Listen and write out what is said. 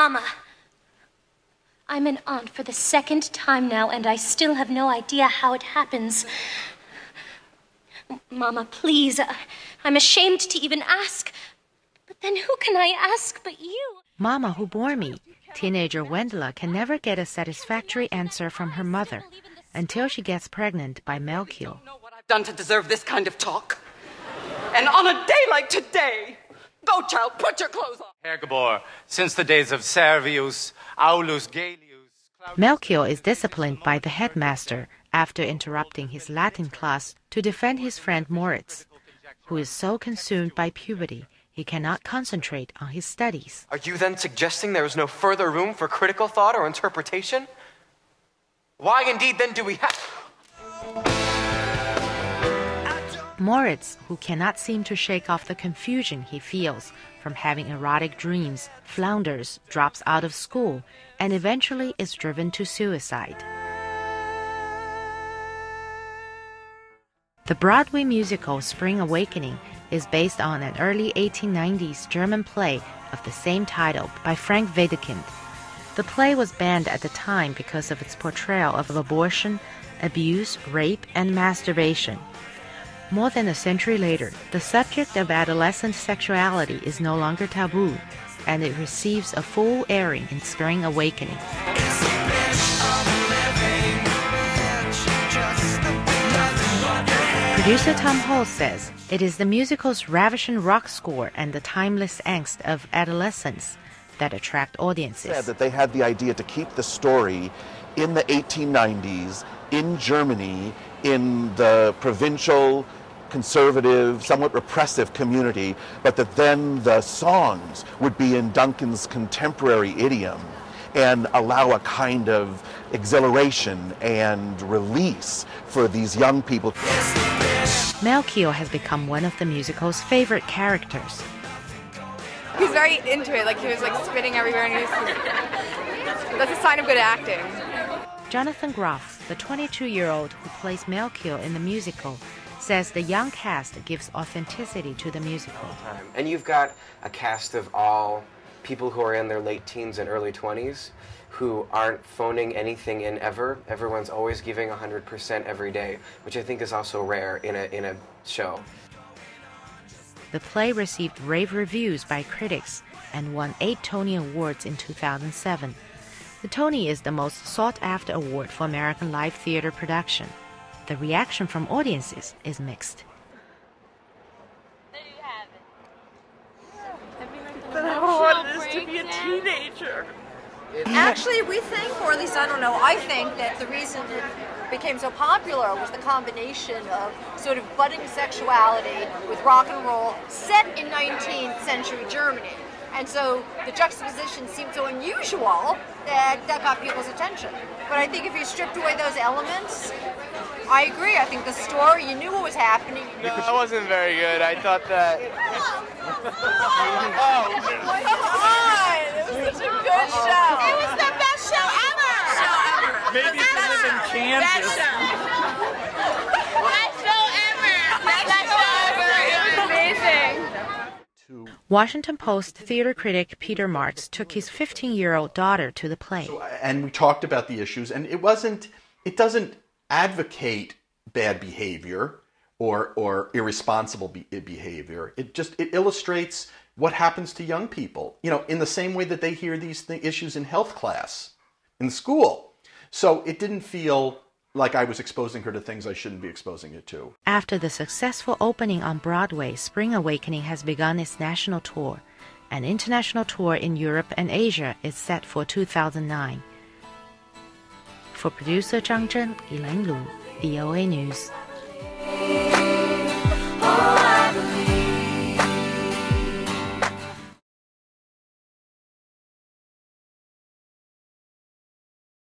Mama, I'm an aunt for the second time now, and I still have no idea how it happens. Mama, please, I'm ashamed to even ask. But then who can I ask but you? Mama who bore me. Teenager Wendla can never get a satisfactory answer from her mother until she gets pregnant by Melchior. I don't know what I've done to deserve this kind of talk. And on a day like today, go, child, put your clothes on. Hergebor, since the days of Servius, Aulus Gellius... Melchior is disciplined by the headmaster after interrupting his Latin class to defend his friend Moritz, who is so consumed by puberty he cannot concentrate on his studies. Are you then suggesting there is no further room for critical thought or interpretation? Why indeed then do we have... Moritz, who cannot seem to shake off the confusion he feels from having erotic dreams, flounders, drops out of school, and eventually is driven to suicide. The Broadway musical Spring Awakening is based on an early 1890s German play of the same title by Frank Wedekind. The play was banned at the time because of its portrayal of abortion, abuse, rape, and masturbation. More than a century later, the subject of adolescent sexuality is no longer taboo, and it receives a full airing in Spring Awakening. Producer Tom Hall says it is the musical's ravishing rock score and the timeless angst of adolescence that attract audiences. Said that they had the idea to keep the story in the 1890s, in Germany, in the provincial, conservative, somewhat repressive community, but that then the songs would be in Duncan's contemporary idiom and allow a kind of exhilaration and release for these young people. Melchior has become one of the musical's favorite characters. He's very into it, like he was like spitting everywhere, and that's a sign of good acting. Jonathan Groff, the 22-year-old who plays Melchior in the musical, says the young cast gives authenticity to the musical. And you've got a cast of all people who are in their late teens and early 20s who aren't phoning anything in ever. Everyone's always giving 100% every day, which I think is also rare in a show. The play received rave reviews by critics and won 8 Tony Awards in 2007. The Tony is the most sought-after award for American live theater production. The reaction from audiences is mixed. There you have it. But how hard it is to be a teenager. Actually, we think, or at least I don't know, I think that the reason it became so popular was the combination of sort of budding sexuality with rock and roll set in 19th century Germany. And so the juxtaposition seemed so unusual that got people's attention. But I think if you stripped away those elements, I agree. I think the story, you knew what was happening. That wasn't very good. I thought that... Oh, come on! It was such a good show. It was the best show ever! Maybe it should have been Kansas. Best show ever! Best show ever! It was amazing! Washington Post theater critic Peter Marks took his 15-year-old daughter to the play. And we talked about the issues, and it doesn't advocate bad behavior or irresponsible behavior. It illustrates what happens to young people, in the same way that they hear these issues in health class, in school. So it didn't feel like I was exposing her to things I shouldn't be exposing it to. After the successful opening on Broadway, Spring Awakening has begun its national tour. An international tour in Europe and Asia is set for 2009. For producer Zhang, Elaine Lu, VOA News.